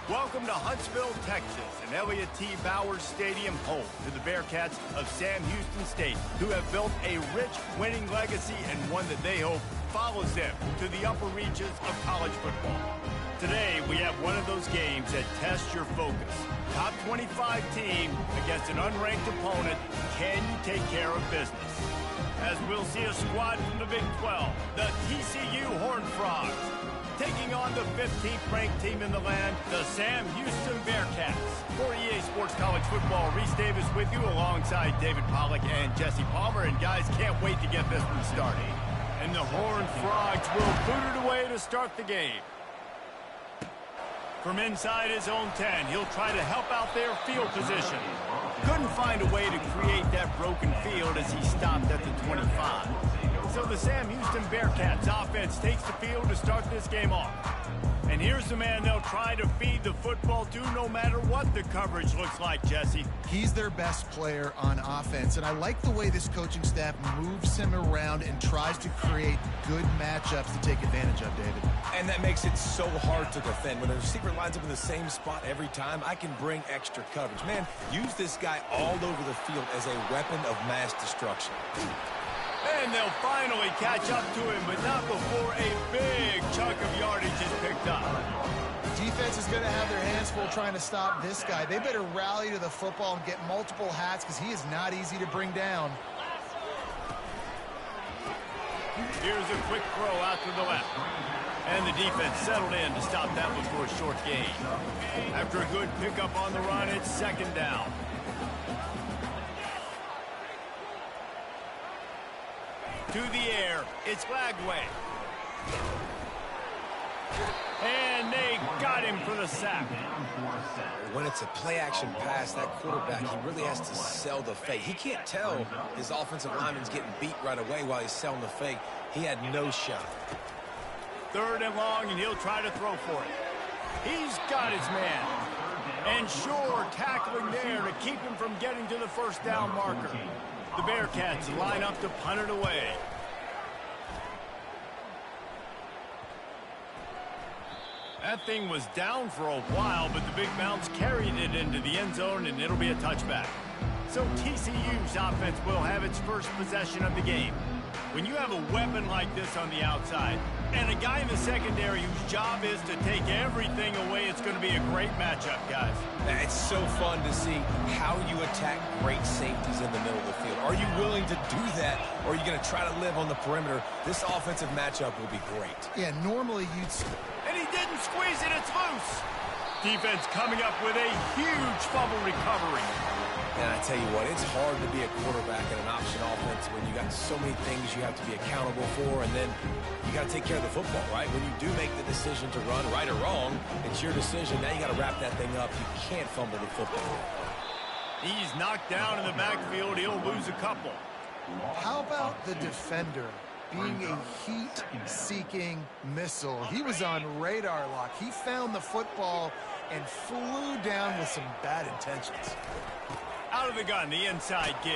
Welcome to Huntsville, Texas, and Elliott T. Bowers Stadium, home to the Bearcats of Sam Houston State, who have built a rich winning legacy and one that they hope follows them to the upper reaches of college football. Today, we have one of those games that tests your focus. Top 25 team against an unranked opponent. Can you take care of business? As we'll see a squad from the Big 12, the TCU Horned Frogs, taking on the 15th ranked team in the land, the Sam Houston Bearcats. For EA Sports College Football, Reese Davis with you alongside David Pollack and Jesse Palmer. And guys, can't wait to get this one started. And the Horned Frogs will boot it away to start the game. From inside his own 10, he'll try to help out their field position. Couldn't find a way to create that broken field as he stopped at the 25. So the Sam Houston Bearcats offense takes the field to start this game off. And here's the man they'll try to feed the football to no matter what the coverage looks like, Jesse. He's their best player on offense, and I like the way this coaching staff moves him around and tries to create good matchups to take advantage of, David. And that makes it so hard to defend. When the receiver lines up in the same spot every time, I can bring extra coverage. Man, use this guy all over the field as a weapon of mass destruction. And they'll finally catch up to him, but not before a big chunk of yardage is picked up. Defense is going to have their hands full trying to stop this guy. They better rally to the football and get multiple hats because he is not easy to bring down. Here's a quick throw out to the left. And the defense settled in to stop that one for a short gain. After a good pickup on the run, it's second down. To the air, it's Lagway. And they got him for the sack. When it's a play-action pass, that quarterback, he really has to sell the fake. He can't tell his offensive lineman's getting beat right away while he's selling the fake. He had no shot. Third and long, and he'll try to throw for it. He's got his man. And sure, tackling there to keep him from getting to the first down marker. The Bearcats line up to punt it away. That thing was down for a while, but the big bounce carried it into the end zone, and it'll be a touchback. So TCU's offense will have its first possession of the game. When you have a weapon like this on the outside, and a guy in the secondary whose job is to take everything away, it's going to be a great matchup, guys. It's so fun to see how you attack great safeties in the middle of the field. Are you willing to do that, or are you going to try to live on the perimeter? This offensive matchup will be great. Yeah, normally you'd... And he didn't squeeze it, it's loose. Defense coming up with a huge fumble recovery. And I tell you what, it's hard to be a quarterback in an option offense when you got so many things you have to be accountable for, and then you got to take care of the football, right? When you do make the decision to run, right or wrong, it's your decision. Now you got to wrap that thing up. You can't fumble the football. He's knocked down in the backfield. He'll lose a couple. How about the defender being a heat-seeking missile? He was on radar lock. He found the football and flew down with some bad intentions. Out of the gun, the inside give.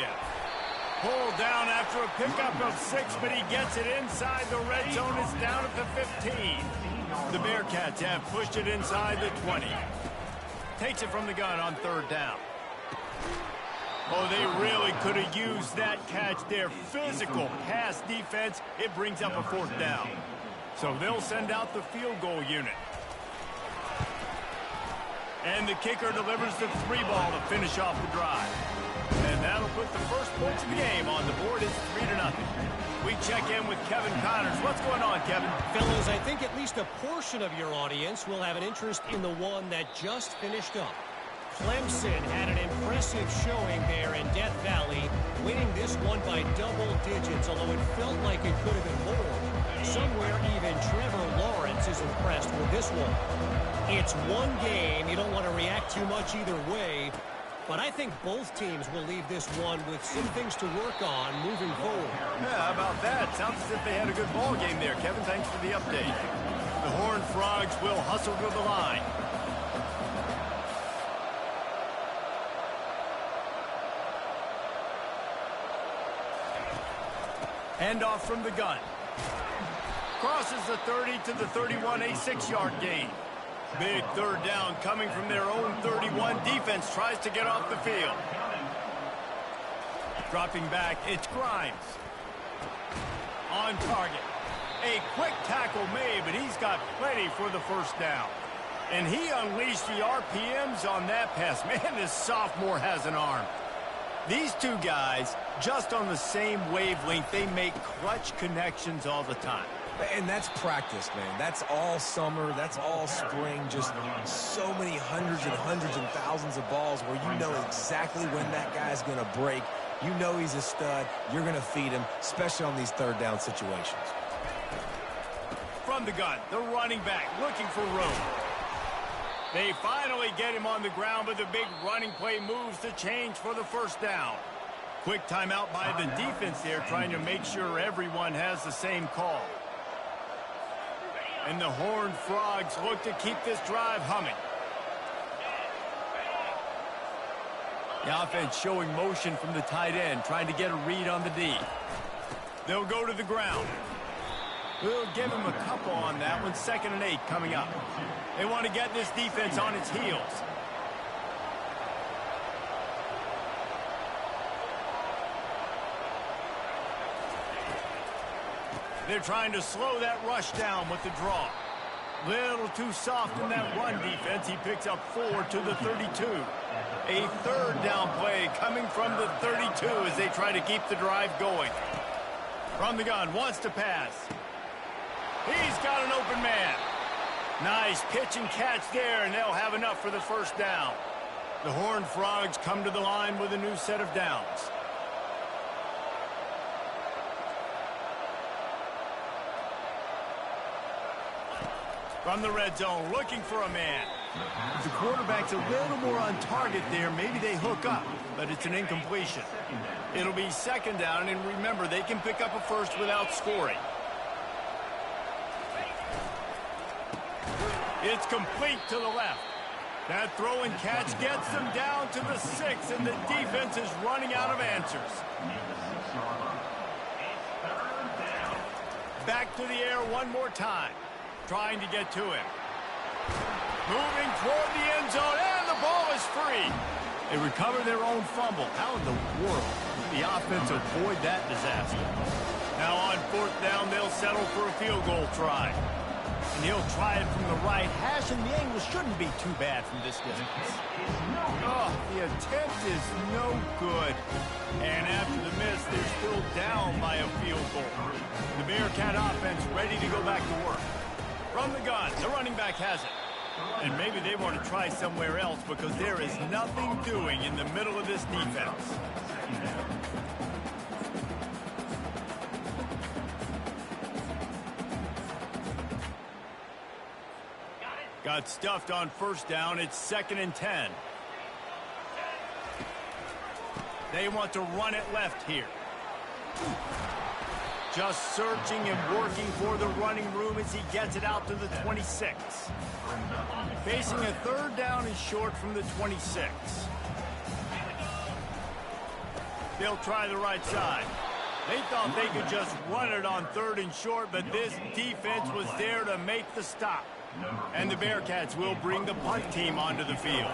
Pulled down after a pickup of 6, but he gets it inside the red zone. It's down at the 15. The Bearcats have pushed it inside the 20. Takes it from the gun on third down. Oh, they really could have used that catch there. Physical pass defense. It brings up a fourth down. So they'll send out the field goal unit. And the kicker delivers the 3-ball to finish off the drive. And that'll put the first points of the game on the board. It's 3-0. We check in with Kevin Connors. What's going on, Kevin? Fellas, I think at least a portion of your audience will have an interest in the one that just finished up. Clemson had an impressive showing there in Death Valley, winning this one by double digits, although it felt like it could have been more. Somewhere even Trevor Lawrence is impressed with this one. It's one game. You don't want to react too much either way. But I think both teams will leave this one with some things to work on moving forward. Yeah, how about that? Sounds as if they had a good ball game there, Kevin. Thanks for the update. The Horned Frogs will hustle to the line. Handoff from the gun. Crosses the 30 to the 31, a 6-yard gain. Big third down coming from their own 31. Defense tries to get off the field. Dropping back, it's Grimes. On target. A quick tackle made, but he's got plenty for the first down. And he unleashed the RPMs on that pass. Man, this sophomore has an arm. These two guys, just on the same wavelength, they make clutch connections all the time. And that's practice, man. That's all summer. That's all spring. Just so many hundreds and thousands of balls where you know exactly when that guy's going to break. You know he's a stud. You're going to feed him, especially on these third down situations. From the gun, the running back looking for room. They finally get him on the ground, but the big running play moves the change for the first down. Quick timeout by the defense there, trying to make sure everyone has the same call. And the Horned Frogs look to keep this drive humming. The offense showing motion from the tight end, trying to get a read on the D. They'll go to the ground. We'll give him a couple on that one. 2nd and 8 coming up. They want to get this defense on its heels. They're trying to slow that rush down with the draw. Little too soft in that run defense. He picks up 4 to the 32. A third down play coming from the 32 as they try to keep the drive going. From the gun, wants to pass. He's got an open man. Nice pitch and catch there, and they'll have enough for the first down. The Horned Frogs come to the line with a new set of downs. From the red zone, looking for a man. If the quarterback's a little more on target there, maybe they hook up, but it's an incompletion. It'll be 2nd down, and remember, they can pick up a first without scoring. It's complete to the left. That throw and catch gets them down to the 6, and the defense is running out of answers. Back to the air one more time. Trying to get to him. Moving toward the end zone, and the ball is free. They recover their own fumble. How in the world did the offense avoid that disaster? Now on 4th down, they'll settle for a field goal try. And he'll try it from the right hash, and the angle shouldn't be too bad from this distance. Oh, the attempt is no good. And after the miss, they're still down by a field goal. The Bearcat offense ready to go back to work. From the gun, the running back has it. And maybe they want to try somewhere else because there is nothing doing in the middle of this defense. Got stuffed on 1st down. It's 2nd and 10. They want to run it left here. Just searching and working for the running room as he gets it out to the 26. Facing a 3rd down and short from the 26. They'll try the right side. They thought they could just run it on 3rd and short, but this defense was there to make the stop. And the Bearcats will bring the punt team onto the field.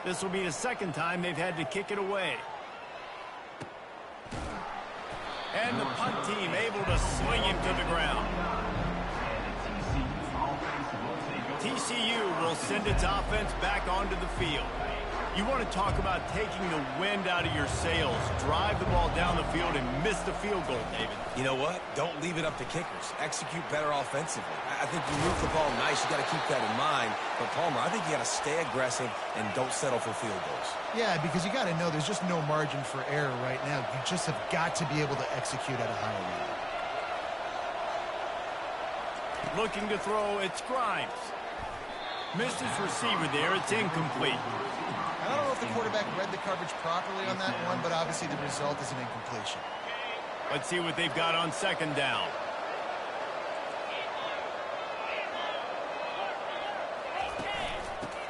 This will be the 2nd time they've had to kick it away. And the punt team able to sling him to the ground. TCU will send its offense back onto the field. You want to talk about taking the wind out of your sails. Drive the ball down the field and miss the field goal, David. You know what? Don't leave it up to kickers. Execute better offensively. I think you move the ball nice. You got to keep that in mind. But, Palmer, I think you got to stay aggressive and don't settle for field goals. Yeah, because you got to know there's just no margin for error right now. You just have got to be able to execute at a higher level. Looking to throw, it's Grimes. Missed his receiver there. It's incomplete. I don't know if the quarterback read the coverage properly on that one, but obviously the result is an incompletion. Let's see what they've got on 2nd down.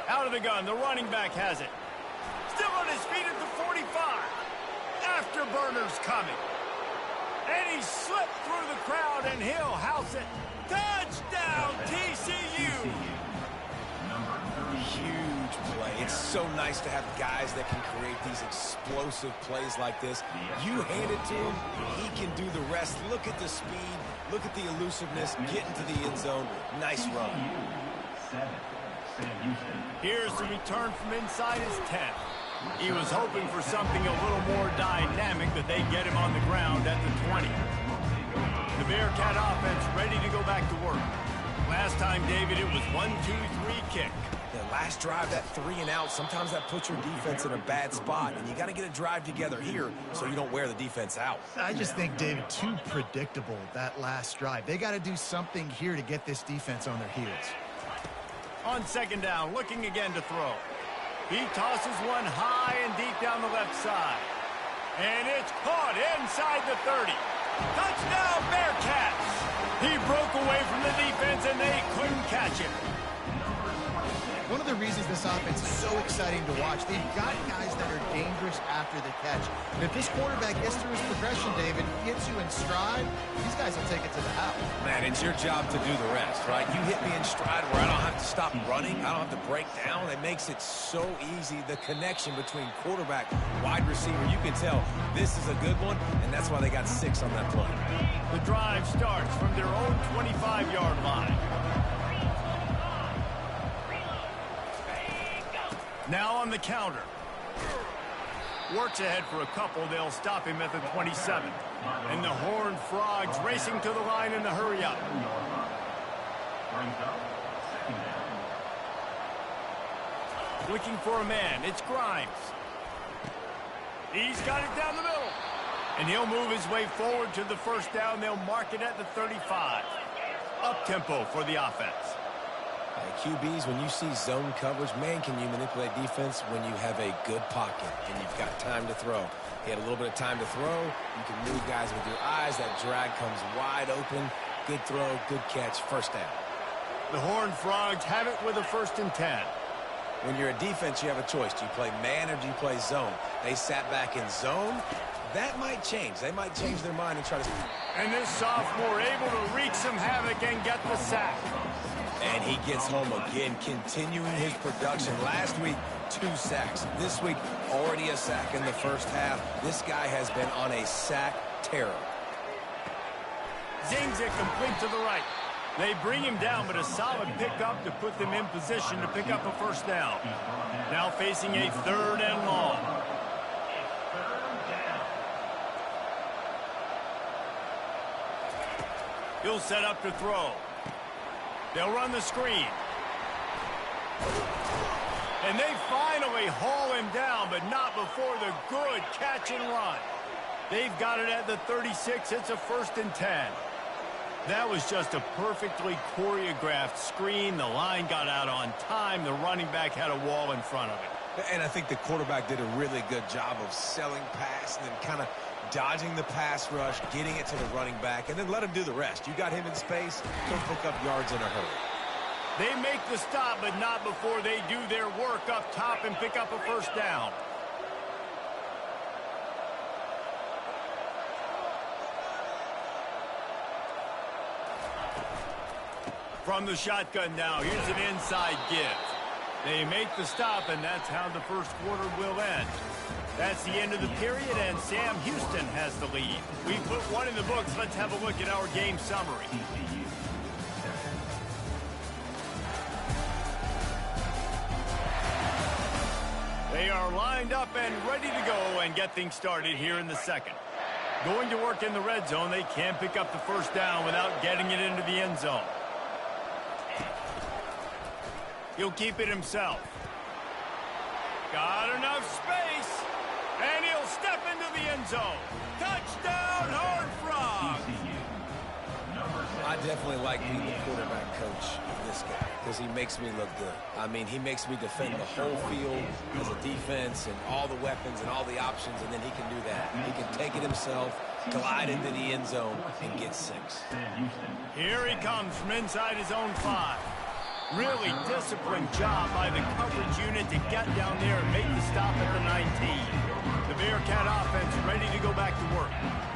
Out of the gun, the running back has it. Still on his feet at the 45. Afterburner's coming. And he slipped through the crowd, and he'll house it. Touchdown, TCU! It's so nice to have guys that can create these explosive plays like this. You hand it to him, he can do the rest. Look at the speed, look at the elusiveness, get into the end zone. Nice run. Here's the return from inside his 10. He was hoping for something a little more dynamic, but they get him on the ground at the 20. The Bearcat offense ready to go back to work. Last time, David, it was 1-2-3 kick. The last drive, that 3 and out, sometimes that puts your defense in a bad spot, and you got to get a drive together here so you don't wear the defense out. I just think, David, too predictable, that last drive. They got to do something here to get this defense on their heels. On second down, looking again to throw. He tosses one high and deep down the left side. And it's caught inside the 30. Touchdown, Bearcats! He broke away from the defense, and they couldn't catch him. One of the reasons this offense is so exciting to watch, they've got guys that are dangerous after the catch. And if this quarterback gets through his progression, David, gets you in stride, these guys will take it to the house. Man, it's your job to do the rest, right? You hit me in stride where I don't have to stop running. I don't have to break down. It makes it so easy. The connection between quarterback, wide receiver, you can tell this is a good one, and that's why they got 6 on that play. The drive starts from their own 25-yard line. Now on the counter. Works ahead for a couple. They'll stop him at the 27. And the Horned Frogs racing to the line in the hurry up. Looking for a man. It's Grimes. He's got it down the middle. And he'll move his way forward to the first down. They'll mark it at the 35. Up-tempo for the offense. QBs, when you see zone coverage, man, can you manipulate defense when you have a good pocket and you've got time to throw. He had a little bit of time to throw. You can move guys with your eyes. That drag comes wide open. Good throw, good catch, first down. The Horned Frogs have it with a 1st and 10. When you're a defense, you have a choice. Do you play man or do you play zone? They sat back in zone. That might change. They might change their mind and try to... And this sophomore able to wreak some havoc and get the sack. And he gets home again, continuing his production. Last week, 2 sacks. This week, already a sack in the first half. This guy has been on a sack terror. Zings it complete to the right. They bring him down, but a solid pickup to put them in position to pick up a first down. Now facing a 3rd and long. He'll set up to throw. They'll run the screen. And they finally haul him down, but not before the good catch and run. They've got it at the 36. It's a 1st and 10. That was just a perfectly choreographed screen. The line got out on time. The running back had a wall in front of it. And I think the quarterback did a really good job of selling pass and then kind of dodging the pass rush, getting it to the running back, and then let him do the rest. You got him in space, he'll pick up yards in a hurry. They make the stop, but not before they do their work up top and pick up a first down. From the shotgun now, here's an inside give. They make the stop, and that's how the first quarter will end. That's the end of the period, and Sam Houston has the lead. We put one in the books. Let's have a look at our game summary. They are lined up and ready to go and get things started here in the second. Going to work in the red zone. They can't pick up the first down without getting it into the end zone. He'll keep it himself. Got enough space. And he'll step into the end zone. Touchdown, Horned Frogs. I definitely like being the quarterback coach of this guy because he makes me look good. I mean, he makes me defend the whole field as a defense and all the weapons and all the options, and then he can do that. He can take it himself, glide into the end zone, and get 6. Here he comes from inside his own 5. Really disciplined job by the coverage unit to get down there and make the stop at the 19. The Bearcat offense ready to go back to work.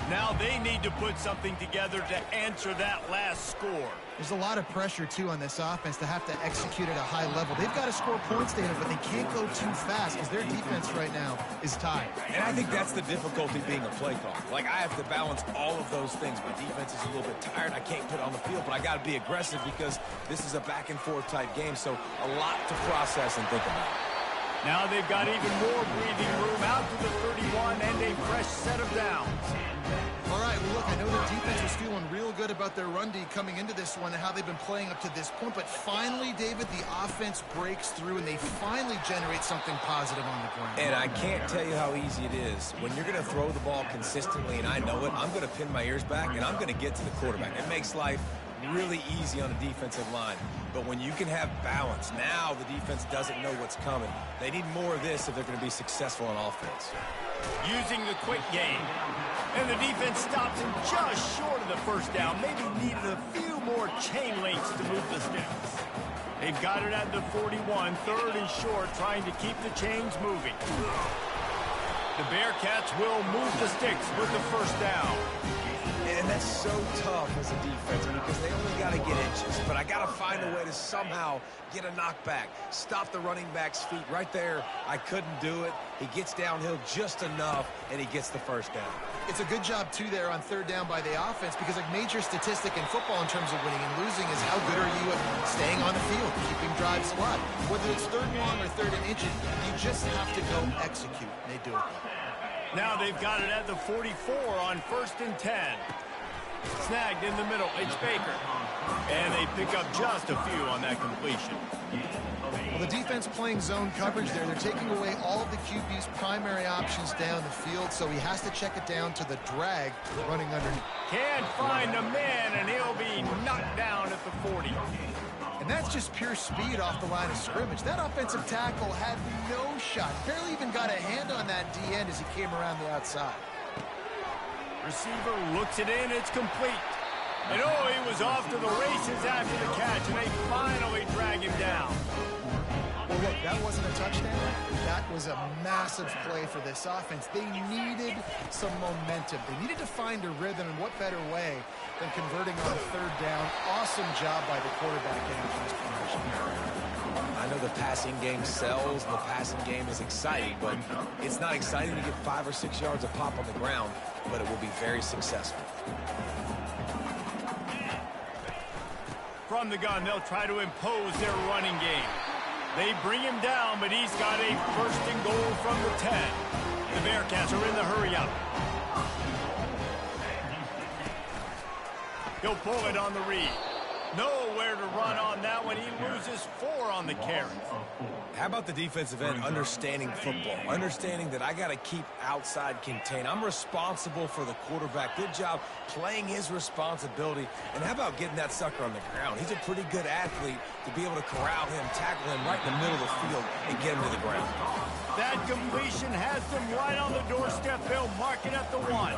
Now they need to put something together to answer that last score. There's a lot of pressure, too, on this offense to have to execute at a high level. They've got to score points, Dana, but they can't go too fast because their defense right now is tired. And I think that's the difficulty being a play caller. Like, I have to balance all of those things. My defense is a little bit tired. I can't put it on the field, but I got to be aggressive because this is a back-and-forth type game, so a lot to process and think about. Now they've got even more breathing room out to the 31 and a fresh set of downs. All right, well, look, I know their defense was feeling real good about their run D coming into this one and how they've been playing up to this point, but finally, David, the offense breaks through and they finally generate something positive on the ground. And I can't tell you how easy it is. When you're going to throw the ball consistently, and I know it, I'm going to pin my ears back and I'm going to get to the quarterback. It makes life really easy on a defensive line. But when you can have balance, now the defense doesn't know what's coming. They need more of this if they're going to be successful on offense. Using the quick game. And the defense stops him just short of the first down. Maybe needed a few more chain links to move the sticks. They've got it at the 41, third and short, trying to keep the chains moving. The Bearcats will move the sticks with the first down. And that's so tough as a defense because they only got to get inches. But I got to find a way to somehow get a knockback, stop the running back's feet right there. I couldn't do it. He gets downhill just enough, and he gets the first down. It's a good job, too, there on third down by the offense because a major statistic in football in terms of winning and losing is how good are you at staying on the field, keeping drives alive. Whether it's third and long or third and inches, you just have to go execute, and they do it. Now they've got it at the 44 on 1st and 10. Snagged in the middle, it's Baker. And they pick up just a few on that completion. Well, the defense playing zone coverage there. They're taking away all of the QB's primary options down the field, so he has to check it down to the drag running underneath. Can't find a man, and he'll be knocked down at the 40. And that's just pure speed off the line of scrimmage. That offensive tackle had no shot. Barely even got a hand on that D-end as he came around the outside. Receiver looks it in, it's complete. And oh, he was off to the races after the catch, and they finally drag him down. Well, look, that wasn't a touchdown. That was a massive play for this offense. They needed some momentum. They needed to find a rhythm, and what better way than converting on third down. Awesome job by the quarterback getting to this position. I know the passing game sells, the passing game is exciting, but it's not exciting to get 5 or 6 yards of pop on the ground, but it will be very successful. From the gun, they'll try to impose their running game. They bring him down, but he's got a 1st and goal from the 10. The Bearcats are in the hurry-up. He'll pull it on the read. Nowhere to run on that one. He loses 4 on the carry. How about the defensive end understanding football, understanding that I got to keep outside contain. I'm responsible for the quarterback. Good job playing his responsibility. And how about getting that sucker on the ground? He's a pretty good athlete to be able to corral him, tackle him right in the middle of the field, and get him to the ground. That completion has them right on the doorstep. They'll mark it at the 1.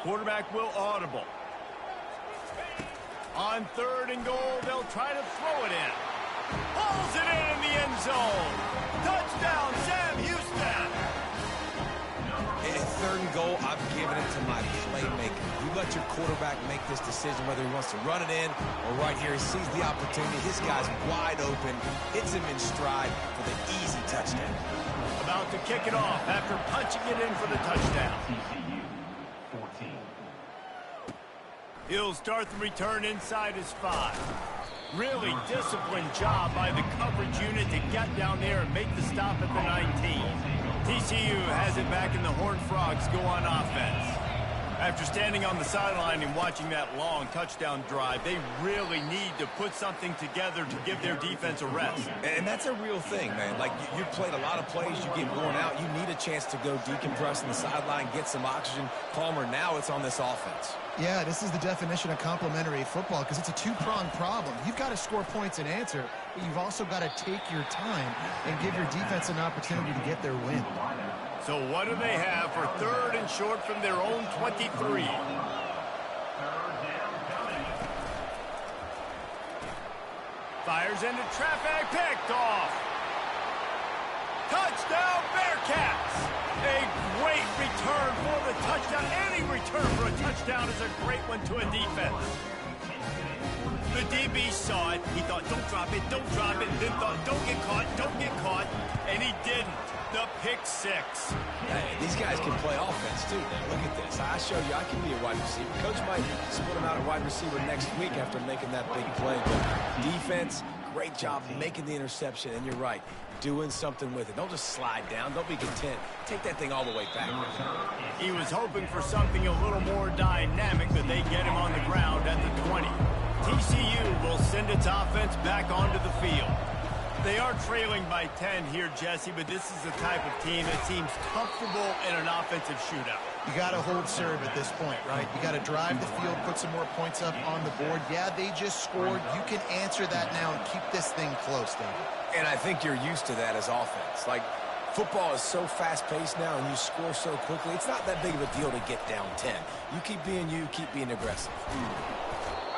Quarterback will audible. On 3rd and goal, they'll try to throw it in. Pulls it in the end zone. Touchdown, Sam Houston. At 3rd and goal, I'm giving it to my playmaker. You let your quarterback make this decision whether he wants to run it in or right here. He sees the opportunity. His guy's wide open. Hits him in stride for the easy touchdown. About to kick it off after punching it in for the touchdown. TCU 14. He'll start the return inside his 5. Really disciplined job by the coverage unit to get down there and make the stop at the 19. TCU has it back in the Horned Frogs go on offense. After standing on the sideline and watching that long touchdown drive, they really need to put something together to give their defense a rest. And that's a real thing, man. Like, you played a lot of plays, you get worn out, you need a chance to go decompress on the sideline, get some oxygen. Palmer, now it's on this offense. Yeah, this is the definition of complementary football because it's a two-pronged problem. You've got to score points and answer, but you've also got to take your time and give your defense an opportunity to get their win. So what do they have for 3rd and short from their own 23? Fires fires into traffic, picked off. Touchdown, Bearcats! A great return for the touchdown. Any return for a touchdown is a great one to a defense. The DB saw it. He thought, don't drop it, and then thought, don't get caught, and he didn't. The pick six. Hey, these guys can play offense, too. Now, look at this. I show you I can be a wide receiver. Coach might split him out at wide receiver next week after making that big play. But defense, great job making the interception, and you're right, doing something with it. Don't just slide down. Don't be content. Take that thing all the way back. He was hoping for something a little more dynamic, but they get him on the ground at the 20. TCU will send its offense back onto the field. They are trailing by 10 here, Jesse, but this is the type of team that seems comfortable in an offensive shootout. You got to hold serve at this point, right? You got to drive the field, put some more points up on the board. Yeah, they just scored. You can answer that now and keep this thing close, David. And I think you're used to that as offense. Like, football is so fast-paced now, and you score so quickly. It's not that big of a deal to get down 10. You keep being aggressive.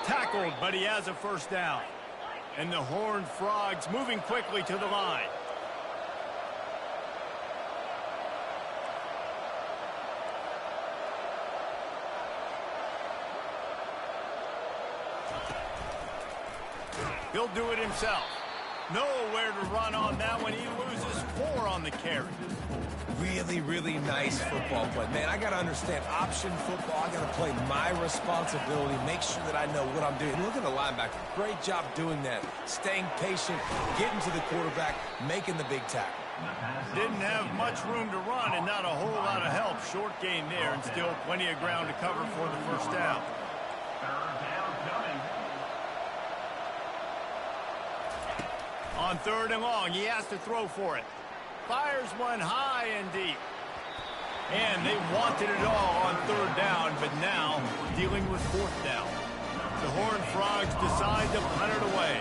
Tackled, but he has a first down. And the Horned Frogs moving quickly to the line. He'll do it himself. Nowhere to run on that one. He loses 4 on the carry. Really, really nice football play. Man, I got to understand option football. I got to play my responsibility, make sure that I know what I'm doing. Look at the linebacker. Great job doing that. Staying patient, getting to the quarterback, making the big tackle. Didn't have much room to run and not a whole lot of help. Short gain there and still plenty of ground to cover for the first down. On 3rd and long, he has to throw for it. Fires one high and deep. And they wanted it all on 3rd down, but now dealing with 4th down. The Horned Frogs decide to punt it away.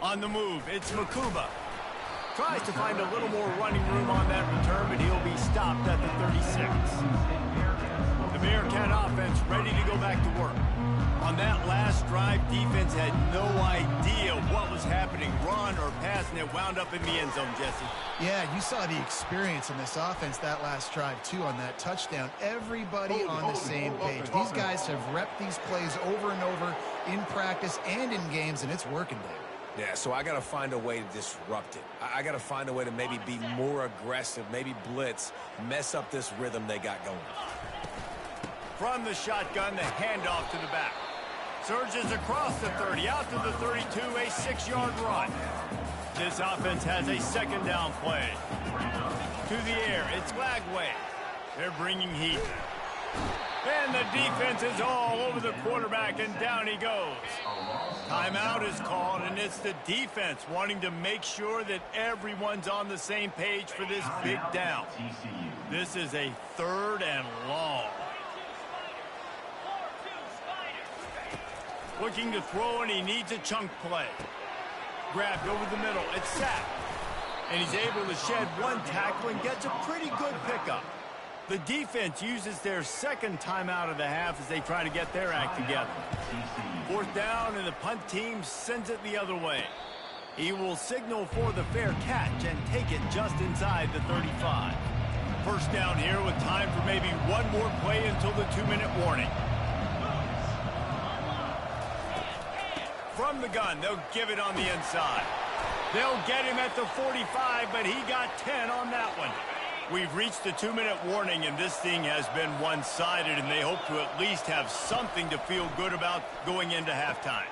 On the move, it's Makuba. Tries to find a little more running room on that return, but he'll be stopped at the 36. The Bearcat offense ready to go back to work. On that last drive, defense had no idea what was happening, run or pass, and it wound up in the end zone, Jesse. Yeah, you saw the experience in this offense that last drive, too, on that touchdown. Everybody on the same page. These guys have repped these plays over and over in practice and in games, and it's working, David. Yeah, so I got to find a way to disrupt it. I got to find a way to maybe be more aggressive, maybe blitz, mess up this rhythm they got going. From the shotgun, the handoff to the back. Surges across the 30, out to the 32, a 6-yard run. This offense has a 2nd down play. To the air, it's Lagway. They're bringing heat. And the defense is all over the quarterback, and down he goes. Timeout is called, and it's the defense wanting to make sure that everyone's on the same page for this big down. This is a 3rd and long. Looking to throw, and he needs a chunk play. Grabbed over the middle. It's sacked. And he's able to shed one tackle and gets a pretty good pickup. The defense uses their 2nd timeout of the half as they try to get their act together. 4th down, and the punt team sends it the other way. He will signal for the fair catch and take it just inside the 35. First down here with time for maybe one more play until the 2-minute warning. From the gun, they'll give it on the inside. They'll get him at the 45, but he got 10 on that one. We've reached the 2-minute warning, and this thing has been one-sided, and they hope to at least have something to feel good about going into halftime.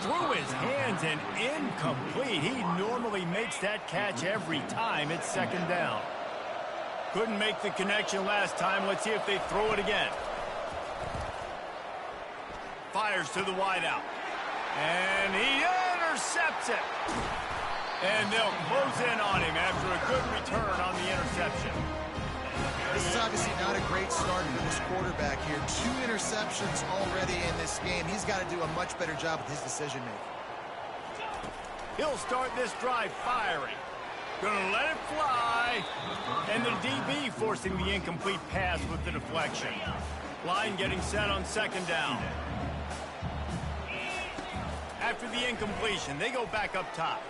Through his hands and incomplete. He normally makes that catch every time it's 2nd down. Couldn't make the connection last time. Let's see if they throw it again. Fires to the wideout. And he intercepts it. And they'll close in on him after a good return on the interception. This is obviously not a great start for this quarterback here. 2 interceptions already in this game. He's got to do a much better job with his decision-making. He'll start this drive firing. Gonna let it fly. And the DB forcing the incomplete pass with the deflection. Line getting set on second down. After the incompletion, they go back up top.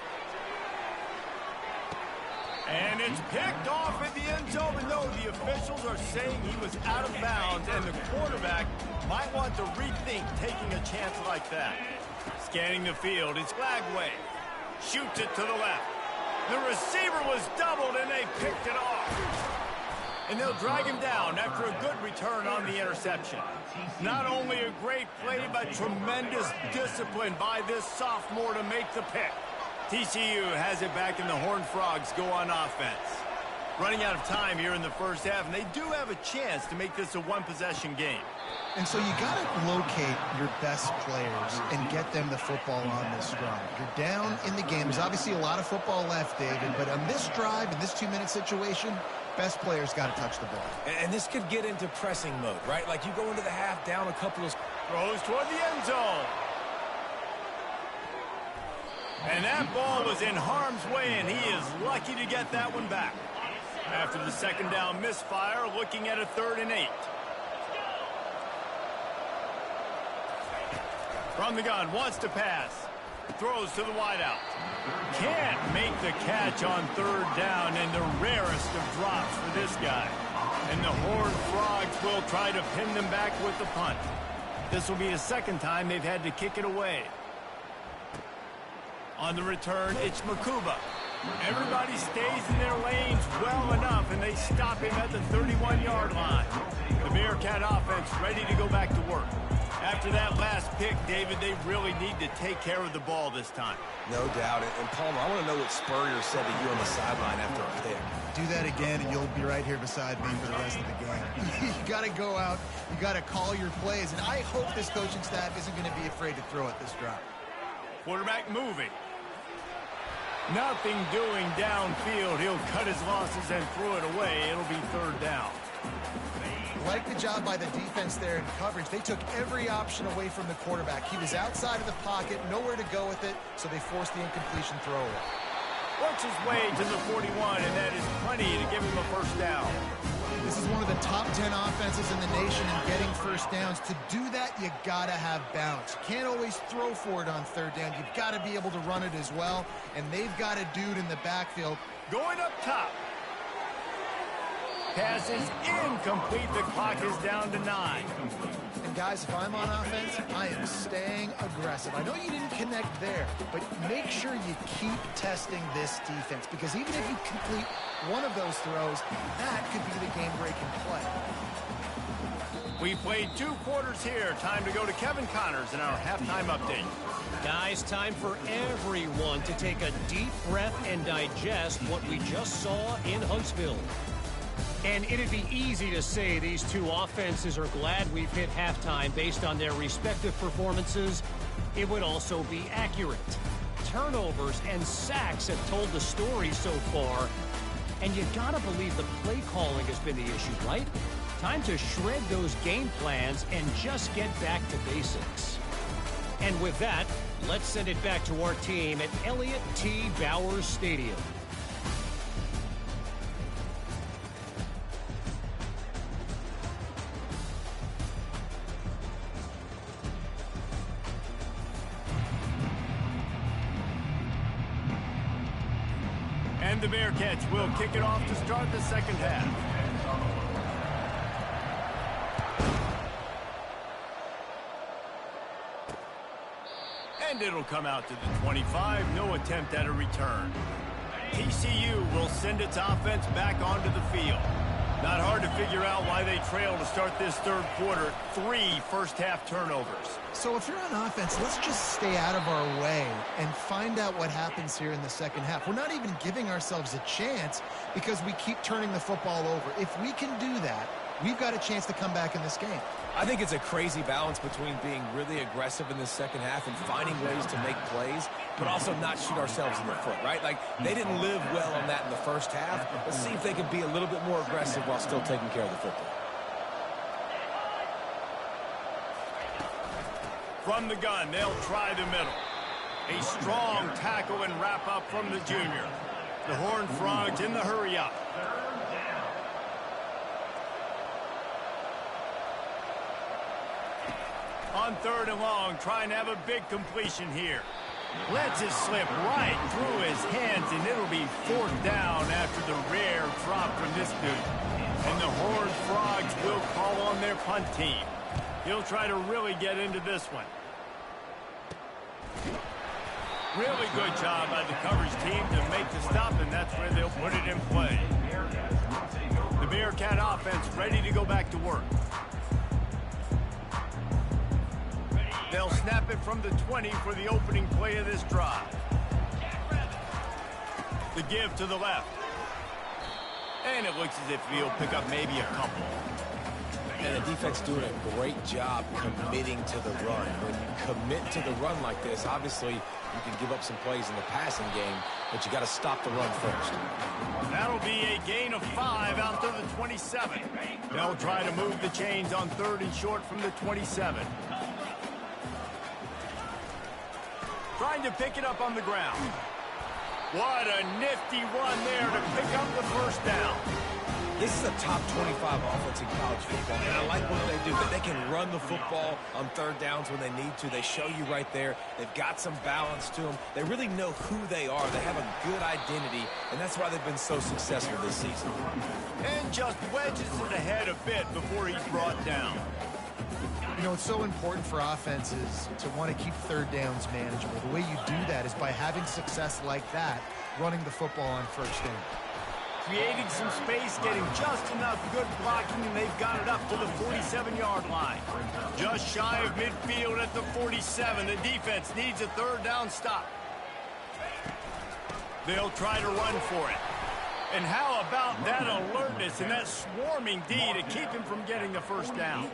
And it's picked off at the end zone. And no, the officials are saying he was out of bounds, and the quarterback might want to rethink taking a chance like that. Scanning the field, it's Glagway. Shoots it to the left. The receiver was doubled, and they picked it off. And they'll drag him down after a good return on the interception. Not only a great play, but tremendous discipline by this sophomore to make the pick. TCU has it back, and the Horned Frogs go on offense. Running out of time here in the first half, and they do have a chance to make this a one-possession game. And so you got to locate your best players and get them the football on this drive. You're down in the game. There's obviously a lot of football left, David, but on this drive, in this 2-minute situation, best players got to touch the ball. And this could get into pressing mode, right? Like you go into the half down a couple of... Throws toward the end zone. And that ball was in harm's way, and he is lucky to get that one back. After the second down misfire, looking at a 3rd and 8. From the gun, wants to pass. Throws to the wideout. Can't make the catch on 3rd down, and the rarest of drops for this guy. And the Horned Frogs will try to pin them back with the punt. This will be the second time they've had to kick it away. On the return, it's Makuba. Everybody stays in their lanes well enough, and they stop him at the 31-yard line. The Bearcat offense ready to go back to work. After that last pick, David, they really need to take care of the ball this time. No doubt. And Palmer, I want to know what Spurrier said to you on the sideline after a pick. Do that again, and you'll be right here beside me for the rest of the game. You got to go out. You got to call your plays, and I hope this coaching staff isn't going to be afraid to throw at this drop. Quarterback moving. Nothing doing downfield. He'll cut his losses and throw it away. It'll be 3rd down. Like the job by the defense there in coverage. They took every option away from the quarterback. He was outside of the pocket, nowhere to go with it, so they forced the incompletion throwaway. Works his way to the 41, and that is plenty to give him a 1st down. This is one of the top 10 offenses in the nation in getting 1st downs. To do that, you got to have bounce. You can't always throw for it on 3rd down. You've got to be able to run it as well, and they've got a dude in the backfield. Going up top. Pass is incomplete. The clock is down to 9. And guys, if I'm on offense, I am staying aggressive. I know you didn't connect there, but make sure you keep testing this defense, because even if you complete one of those throws, that could be the game-breaking play. We played 2 quarters here. Time to go to Kevin Connors in our halftime update. Guys, time for everyone to take a deep breath and digest what we just saw in Huntsville. And it'd be easy to say these two offenses are glad we've hit halftime based on their respective performances. It would also be accurate. Turnovers and sacks have told the story so far. And you gotta believe the play calling has been the issue, right? Time to shred those game plans and just get back to basics. And with that, let's send it back to our team at Elliott T. Bowers Stadium. And the Bearcats will kick it off to start the second half. And it'll come out to the 25. No attempt at a return. TCU will send its offense back onto the field. Not hard to figure out why they trail to start this 3rd quarter. 3 first-half turnovers. So if you're on offense, let's just stay out of our way and find out what happens here in the second half. We're not even giving ourselves a chance because we keep turning the football over. If we can do that, we've got a chance to come back in this game. I think it's a crazy balance between being really aggressive in the second half and finding ways to make plays, but also not shoot ourselves in the foot, right? Like, they didn't live well on that in the first half. Let's see if they can be a little bit more aggressive while still taking care of the football. From the gun, they'll try the middle. A strong tackle and wrap up from the junior. The Horned Frogs in the hurry up. On 3rd and long, trying to have a big completion here. Lets it slip right through his hands, and it'll be 4th down after the rare drop from this dude. And the Horned Frogs will call on their punt team. He'll try to really get into this one. Really good job by the coverage team to make the stop, and that's where they'll put it in play. The Bearcat offense ready to go back to work. They'll snap it from the 20 for the opening play of this drive. The give to the left. And it looks as if he'll pick up maybe a couple. And the defense doing a great job committing to the run. When you commit to the run like this, obviously you can give up some plays in the passing game, but you got to stop the run first. That'll be a gain of 5 out to the 27. They'll try to move the chains on 3rd and short from the 27. Trying to pick it up on the ground. What a nifty run there to pick up the 1st down. This is a top 25 offense in college football, and I like what they do. They can run the football on 3rd downs when they need to. They show you right there. They've got some balance to them. They really know who they are. They have a good identity, and that's why they've been so successful this season. And just wedges it ahead a bit before he's brought down. You know, it's so important for offenses to want to keep 3rd downs manageable. The way you do that is by having success like that, running the football on 1st down. Creating some space, getting just enough good blocking, and they've got it up to the 47-yard line. Just shy of midfield at the 47. The defense needs a 3rd down stop. They'll try to run for it. And how about that alertness and that swarming D to keep him from getting the 1st down?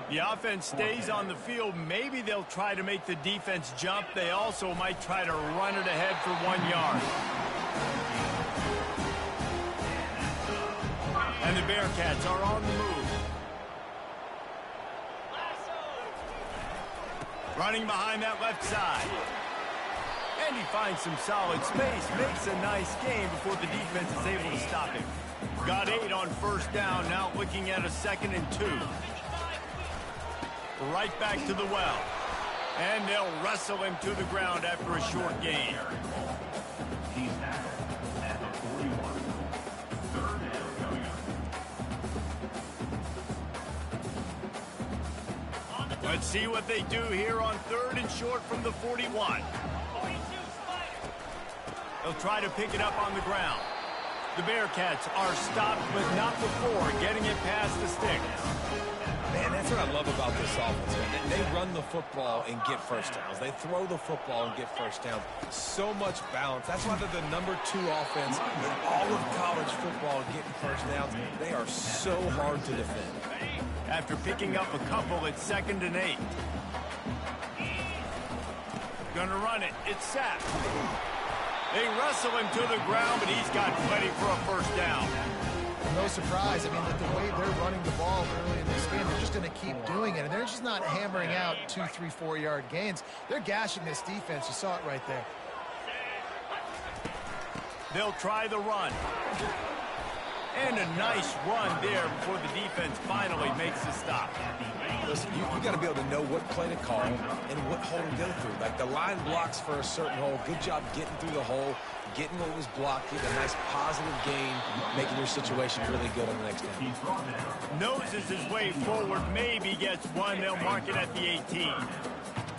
The offense stays on the field. Maybe they'll try to make the defense jump. They also might try to run it ahead for 1 yard. And the Bearcats are on the move. Running behind that left side. And he finds some solid space. Makes a nice gain before the defense is able to stop him. Got 8 on 1st down. Now looking at a 2nd and 2. Right back to the well. And they'll wrestle him to the ground after a short gain. He's tackled at the 41. 3rd down coming up. Let's see what they do here on 3rd and short from the 41. They'll try to pick it up on the ground. The Bearcats are stopped, but not before getting it past the sticks. Man, that's what I love about this offense. They run the football and get 1st downs. They throw the football and get 1st downs. So much balance. That's why they're the #2 offense in all of college football getting 1st downs. They are so hard to defend. After picking up a couple, it's 2nd and 8. Gonna run it. It's sacked. They wrestle him to the ground, but he's got plenty for a 1st down. No surprise. I mean, that the way they're running the ball early in this game, they're just going to keep doing it. And they're just not hammering out 2, 3, 4-yard gains. They're gashing this defense. You saw it right there. They'll try the run. And a nice run there before the defense finally makes the stop. Listen, you got to be able to know what play to call and what hole to go through. Like the line blocks for a certain hole. Good job getting through the hole, getting what was blocked, getting a nice positive gain, making your situation really good on the next down. Noses his way forward, maybe gets 1. They'll mark it at the 18.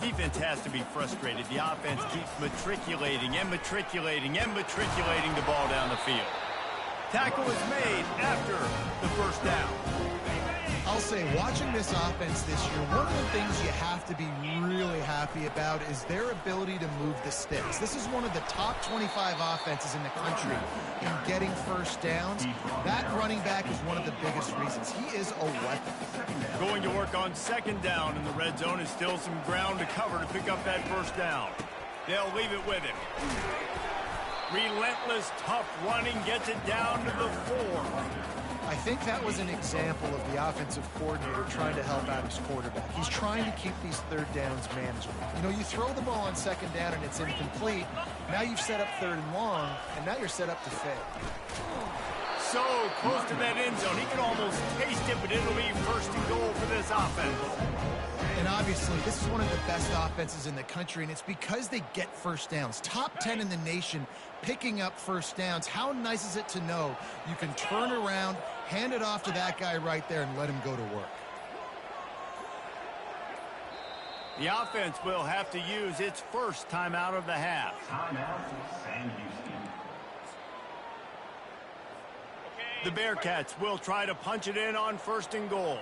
Defense has to be frustrated. The offense keeps matriculating and matriculating and matriculating the ball down the field. Tackle is made after the 1st down. I'll say, watching this offense this year, one of the things you have to be really happy about is their ability to move the sticks. This is one of the top 25 offenses in the country in getting 1st downs. That running back is one of the biggest reasons. He is a weapon. Going to work on 2nd down in the red zone, is still some ground to cover to pick up that 1st down. They'll leave it with him. Relentless, tough running, gets it down to the 4. I think that was an example of the offensive coordinator trying to help out his quarterback. He's trying to keep these 3rd downs manageable. You know, you throw the ball on 2nd down and it's incomplete. Now you've set up 3rd and long, and now you're set up to fail. so close to that end zone. He can almost taste it, but it'll be first and goal for this offense. And obviously, this is one of the best offenses in the country, and it's because they get first downs. Top 10 in the nation picking up first downs. How nice is it to know you can turn around, hand it off to that guy right there, and let him go to work? The offense will have to use its first timeout of the half. Timeout, Sam Houston. The Bearcats will try to punch it in on first and goal.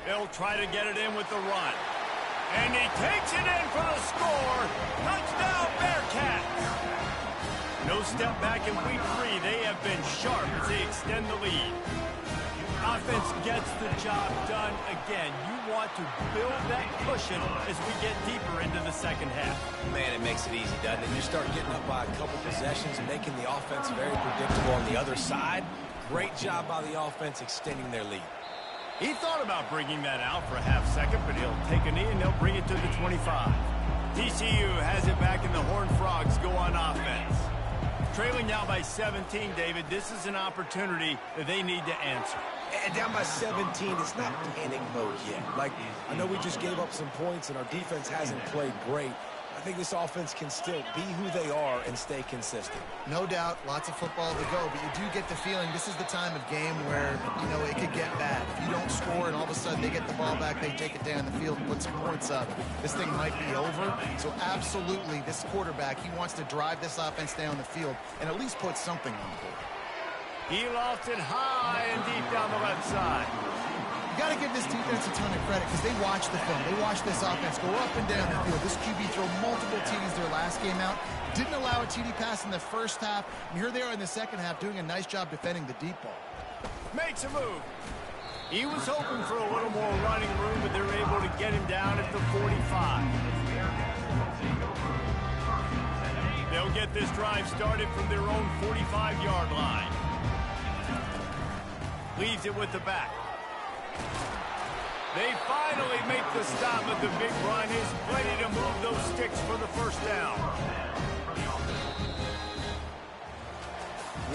They'll try to get it in with the run. And he takes it in for the score. Touchdown, Bearcats! No step back in week 3. They have been sharp as they extend the lead. Offense gets the job done again. You want to build that cushion as we get deeper into the second half. Man, it makes it easy, doesn't it? You start getting up by a couple possessions and making the offense very predictable on the other side. Great job by the offense extending their lead. He thought about bringing that out for a half second, but he'll take a knee and they'll bring it to the 25. TCU has it back and the Horned Frogs go on offense. Trailing now by 17, David. This is an opportunity that they need to answer. And down by 17, it's not panic mode yet. Like, I know we just gave up some points and our defense hasn't played great. I think this offense can still be who they are and stay consistent. No doubt, lots of football to go, but you do get the feeling this is the time of game where, you know, it could get bad. If you don't score and all of a sudden they get the ball back, they take it down the field and put some points up, this thing might be over. So absolutely, this quarterback, he wants to drive this offense down the field and at least put something on the board. He lofts it high and deep down the left side. You got to give this defense a ton of credit because they watch the film. They watch this offense go up and down the field. This QB throw multiple TDs their last game out. Didn't allow a TD pass in the first half. And here they are in the second half doing a nice job defending the deep ball. Makes a move. He was hoping for a little more running room, but they're able to get him down at the 45. They'll get this drive started from their own 45-yard line. Leaves it with the back. They finally make the stop, but the big run is plenty to move those sticks for the first down.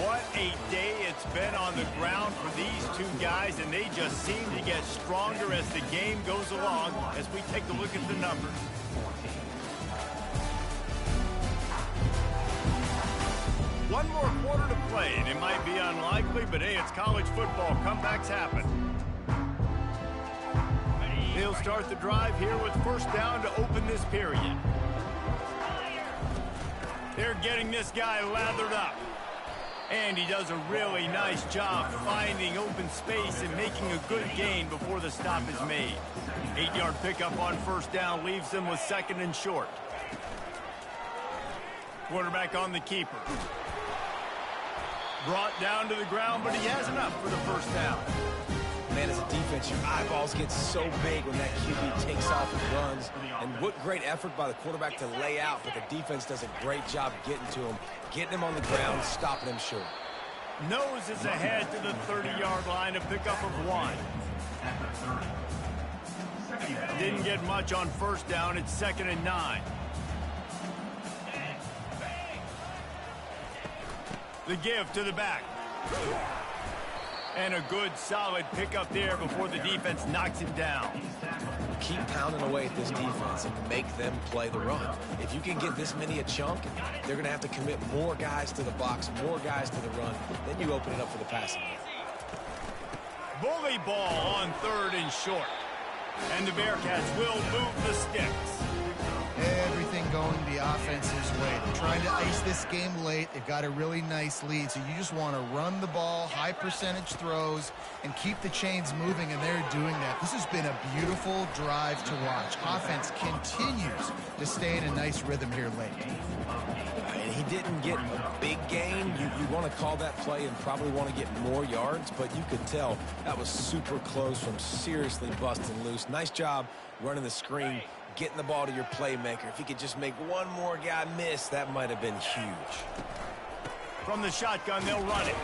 What a day it's been on the ground for these two guys, and they just seem to get stronger as the game goes along as we take a look at the numbers. One more quarter to play, and it might be unlikely, but hey, it's college football. Comebacks happen. They'll start the drive here with first down to open this period. They're getting this guy lathered up. And he does a really nice job finding open space and making a good gain before the stop is made. 8-yard pickup on first down leaves them with second and short. Quarterback on the keeper. Brought down to the ground, but he has enough for the first down. Man, as a defense, your eyeballs get so big when that QB takes off and runs. And what great effort by the quarterback to lay out, but the defense does a great job getting to him, getting him on the ground, stopping him short. Nose is ahead to the 30-yard line, a pickup of 1. Didn't get much on first down. It's 2nd and 9. The give to the back. And a good, solid pickup there before the defense knocks him down. Keep pounding away at this defense and make them play the run. If you can get this many a chunk, they're going to have to commit more guys to the box, more guys to the run. Then you open it up for the passing game. Bully ball on 3rd and short. And the Bearcats will move the sticks. Everything going the offense's way. They're trying to ice this game late. They've got a really nice lead, so you just want to run the ball, high percentage throws, and keep the chains moving, and they're doing that. This has been a beautiful drive to watch. Offense continues to stay in a nice rhythm here late. And he didn't get a big gain. You want to call that play and probably want to get more yards, but you could tell that was super close from seriously busting loose. Nice job running the screen, getting the ball to your playmaker. If he could just make one more guy miss, that might have been huge. From the shotgun, they'll run it.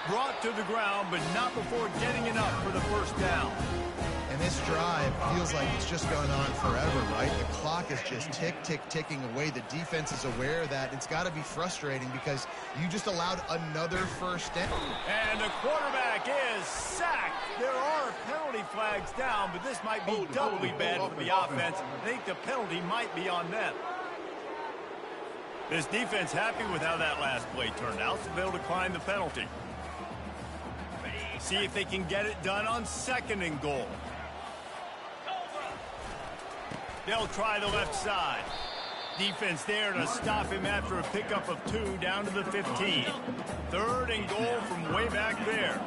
Brought to the ground, but not before getting enough for the first down. And this drive feels like it's just gone on forever, right? The clock is just ticking away. The defense is aware of that. It's got to be frustrating because you just allowed another first down. And the quarterback is sacked. There are penalty flags down, but this might be doubly bad for the offense. I think the penalty might be on them. This defense happy with how that last play turned out, so they'll decline the penalty. See if they can get it done on 2nd and goal. They'll try the left side. Defense there to stop him after a pickup of 2 down to the 15. 3rd and goal from way back there.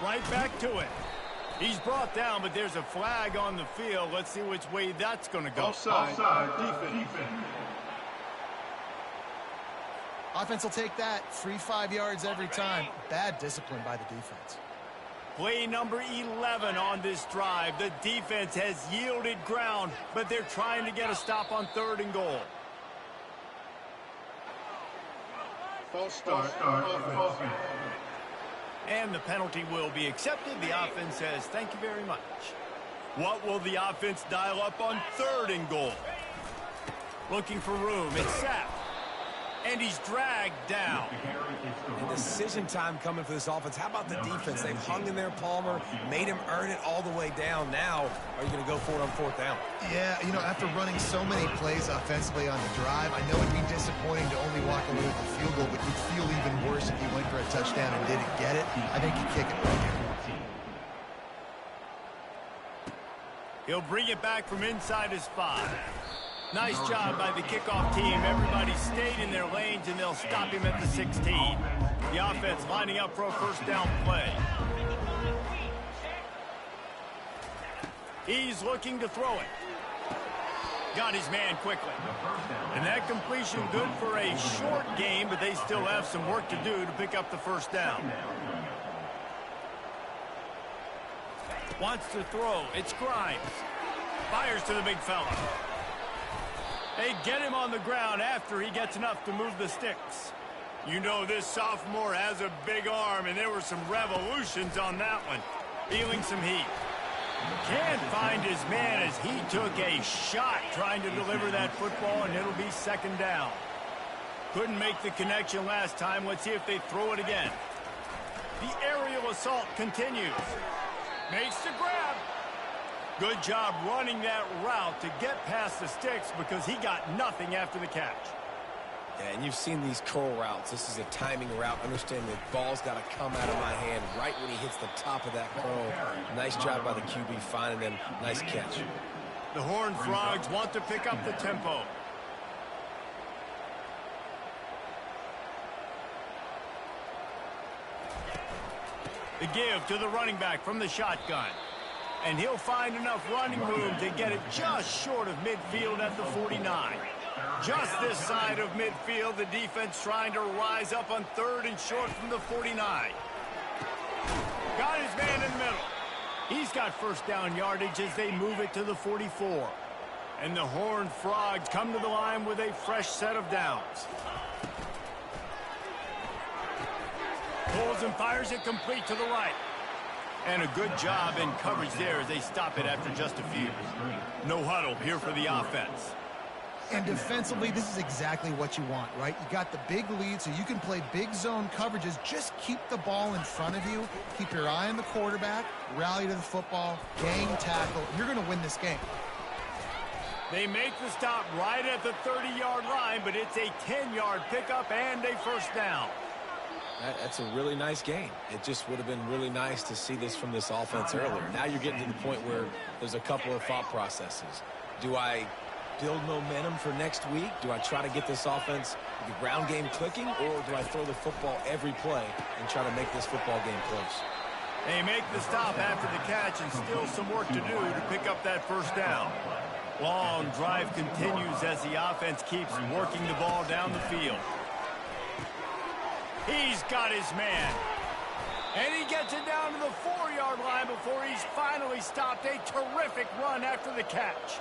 Right back to it. He's brought down, but there's a flag on the field. Let's see which way that's going to go. Offside, defense. Offense will take that. Free 5 yards every time. Bad discipline by the defense. Play number 11 on this drive. The defense has yielded ground, but they're trying to get a stop on 3rd and goal. False start. Offense. And the penalty will be accepted. The offense says, thank you very much. What will the offense dial up on 3rd and goal? Looking for room. It's sacked. And he's dragged down. And decision time coming for this offense. How about the defense? They've hung in there, Palmer, made him earn it all the way down. Now, are you going to go for it on 4th down? Yeah, you know, after running so many plays offensively on the drive, I know it'd be disappointing to only walk away with a field goal, but you'd feel even worse if you went for a touchdown and didn't get it. I think you kick it right here. He'll bring it back from inside his 5. Nice job by the kickoff team. Everybody stayed in their lanes, and they'll stop him at the 16. The offense lining up for a 1st down play. He's looking to throw it. Got his man quickly. And that completion good for a short game, but they still have some work to do to pick up the 1st down. Wants to throw. It's Grimes. Fires to the big fella. They get him on the ground after he gets enough to move the sticks. You know this sophomore has a big arm, and there were some revolutions on that one. Feeling some heat. Can't find his man as he took a shot trying to deliver that football, and it'll be 2nd down. Couldn't make the connection last time. Let's see if they throw it again. The aerial assault continues. Makes the grab. Good job running that route to get past the sticks because he got nothing after the catch. Yeah, and you've seen these curl routes. This is a timing route. Understand the ball's got to come out of my hand right when he hits the top of that curl. Nice job by the QB finding them. Nice catch. The Horned Frogs want to pick up the tempo. The give to the running back from the shotgun. And he'll find enough running room to get it just short of midfield at the 49. Just this side of midfield, the defense trying to rise up on 3rd and short from the 49. Got his man in the middle. He's got 1st down yardage as they move it to the 44. And the Horned Frogs come to the line with a fresh set of downs. Pulls and fires it complete to the right. And a good job in coverage there as they stop it after just a few. No huddle here for the offense. And defensively, this is exactly what you want, right? You got the big lead, so you can play big zone coverages. Just keep the ball in front of you. Keep your eye on the quarterback. Rally to the football. Gang tackle. You're going to win this game. They make the stop right at the 30-yard line, but it's a 10-yard pickup and a 1st down. That's a really nice game. It just would have been really nice to see this from this offense earlier. Now you're getting to the point where there's a couple of thought processes. Do I build momentum for next week? Do I try to get this offense, the ground game clicking, or do I throw the football every play and try to make this football game close? They make the stop after the catch and still some work to do to pick up that 1st down. Long drive continues as the offense keeps working the ball down the field. He's got his man. And he gets it down to the 4-yard line before he's finally stopped. A terrific run after the catch.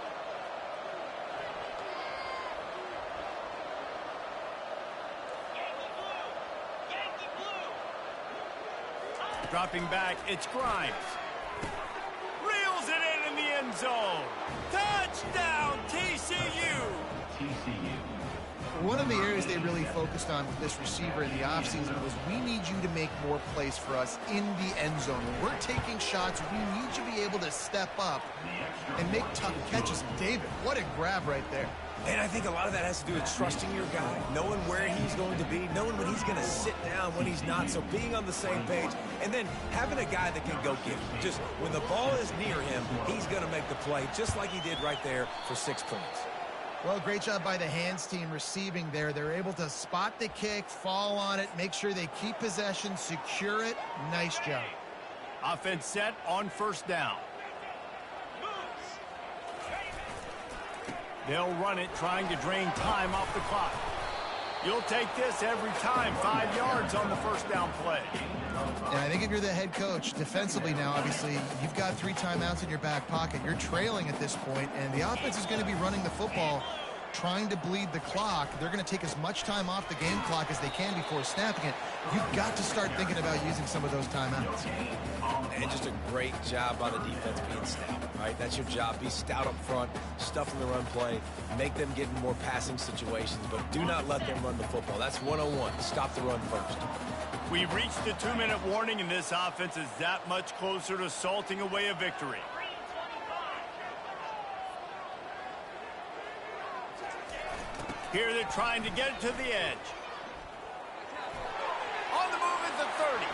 Dropping back, it's Grimes. Reels it in the end zone. Touchdown, TCU! TCU. One of the areas they really focused on with this receiver in the offseason was, we need you to make more plays for us in the end zone. When we're taking shots, we need you to be able to step up and make tough catches. David, what a grab right there. And I think a lot of that has to do with trusting your guy, knowing where he's going to be, knowing when he's going to sit down, when he's not, so being on the same page, and then having a guy that can go get him. Just when the ball is near him, he's going to make the play, just like he did right there for 6 points. Well, great job by the hands team receiving there. They're able to spot the kick, fall on it, make sure they keep possession, secure it. Nice job. Offense set on first down. They'll run it, trying to drain time off the clock. You'll take this every time. 5 yards on the first down play. And I think if you're the head coach, defensively now, obviously, you've got 3 timeouts in your back pocket. You're trailing at this point, and the offense is going to be running the football, trying to bleed the clock. They're going to take as much time off the game clock as they can before snapping it. You've got to start thinking about using some of those timeouts. And just a great job by the defense being stout, right? That's your job. Be stout up front, stuff in the run play, make them get in more passing situations, but do not let them run the football. That's 101. Stop the run first. We've reached the 2-minute warning, and this offense is that much closer to salting away a victory. Here they're trying to get it to the edge. On the move at the 30.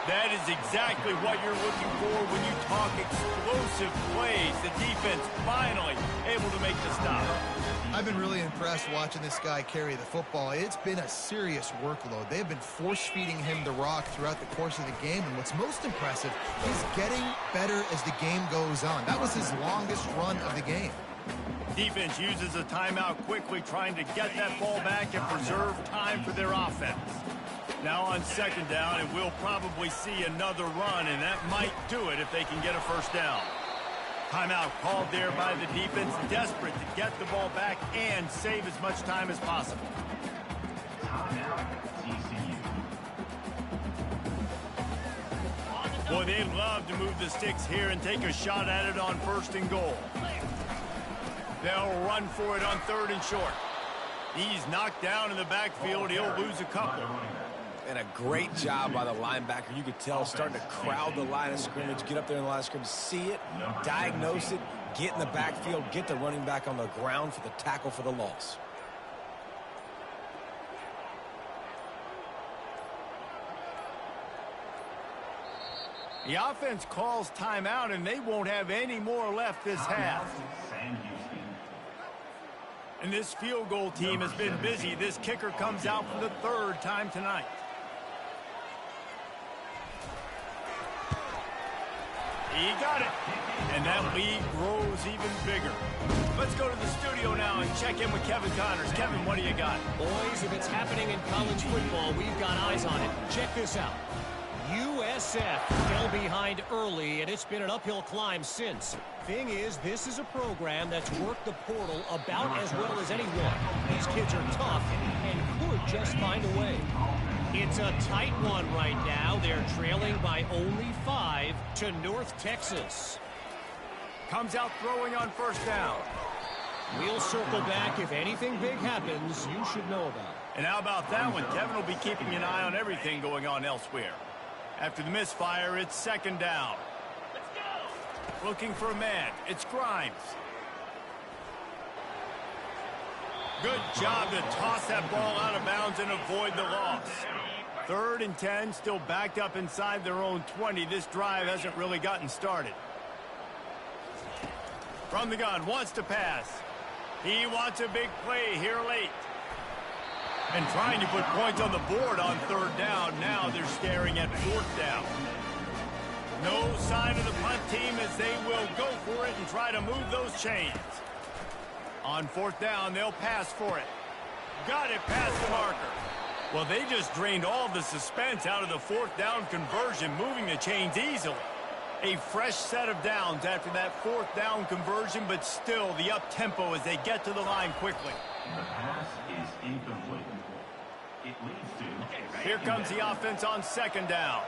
That is exactly what you're looking for when you talk explosive plays. The defense finally able to make the stop. I've been really impressed watching this guy carry the football. It's been a serious workload. They've been force-feeding him the rock throughout the course of the game, and what's most impressive, he's getting better as the game goes on. That was his longest run of the game. Defense uses a timeout quickly, trying to get that ball back and preserve time for their offense. Now on second down, and we'll probably see another run, and that might do it if they can get a first down. Timeout called there by the defense, desperate to get the ball back and save as much time as possible. Timeout, TCU. Boy, they'd love to move the sticks here and take a shot at it on first and goal. They'll run for it on 3rd and short. He's knocked down in the backfield. He'll lose a couple. And a great job by the linebacker. You could tell, starting to crowd the line of scrimmage, get up there in the line of scrimmage, see it, diagnose it, get in the backfield, get the running back on the ground for the tackle for the loss. The offense calls timeout, and they won't have any more left this half. Sam Houston. And this field goal team has been busy. This kicker comes out for the 3rd time tonight. He got it. And that lead grows even bigger. Let's go to the studio now and check in with Kevin Connors. Kevin, what do you got? Boys, if it's happening in college football, we've got eyes on it. Check this out. USF fell behind early, and it's been an uphill climb since. Thing is, this is a program that's worked the portal about as well as anyone. These kids are tough and could just find a way. It's a tight one right now. They're trailing by only 5 to North Texas. Comes out throwing on first down. We'll circle back. If anything big happens, you should know about it. And how about that one? Kevin will be keeping an eye on everything going on elsewhere. After the misfire, it's second down. Looking for a man. It's Grimes. Good job to toss that ball out of bounds and avoid the loss. 3rd and 10, still backed up inside their own 20. This drive hasn't really gotten started. From the gun, wants to pass. He wants a big play here late. And trying to put points on the board on 3rd down. Now they're staring at 4th down. No sign of the punt team as they will go for it and try to move those chains. On 4th down, they'll pass for it. Got it past the marker. Well, they just drained all the suspense out of the 4th down conversion, moving the chains easily. A fresh set of downs after that 4th down conversion, but still the up-tempo as they get to the line quickly. The pass is incomplete. It leads to... Here comes the offense on second down.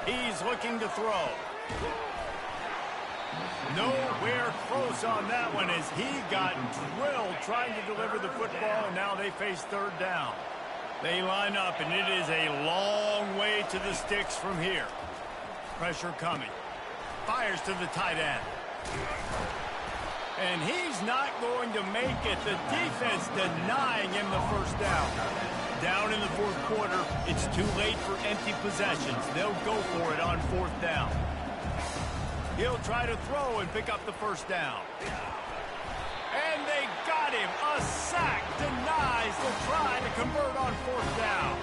He's looking to throw. Nowhere close on that one as he got drilled trying to deliver the football, and now they face third down. They line up, and it is a long way to the sticks from here. Pressure coming. Fires to the tight end. And he's not going to make it. The defense denying him the first down. Down in the fourth quarter, it's too late for empty possessions. They'll go for it on fourth down. He'll try to throw and pick up the first down. And they got him. A sack denies the try to convert on fourth down.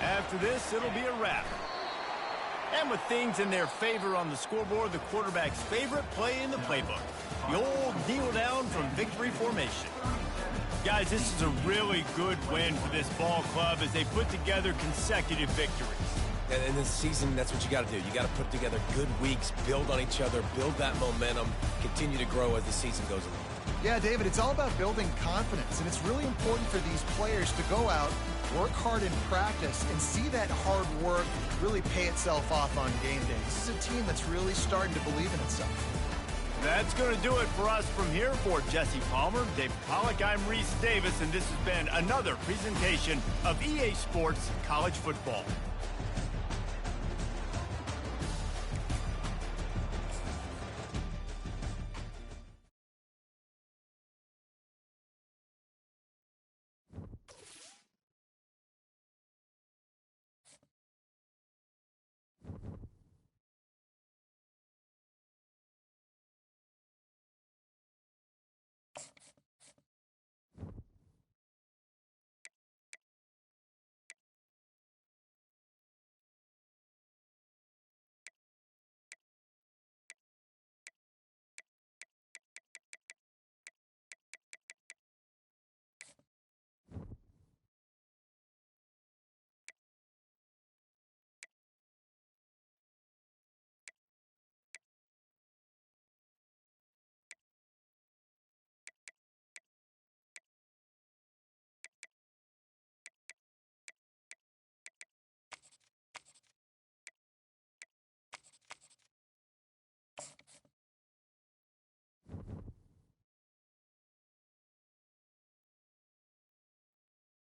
After this, it'll be a wrap. And with things in their favor on the scoreboard, the quarterback's favorite play in the playbook. The old kneel down from victory formation. Guys, this is a really good win for this ball club as they put together consecutive victories. And in this season, that's what you got to do. You got to put together good weeks, build on each other, build that momentum, continue to grow as the season goes along. Yeah, David, it's all about building confidence, and it's really important for these players to go out, work hard in practice, and see that hard work really pay itself off on game day. This is a team that's really starting to believe in itself. That's going to do it for us from here. For Jesse Palmer, David Pollack, I'm Reese Davis, and this has been another presentation of EA Sports College Football.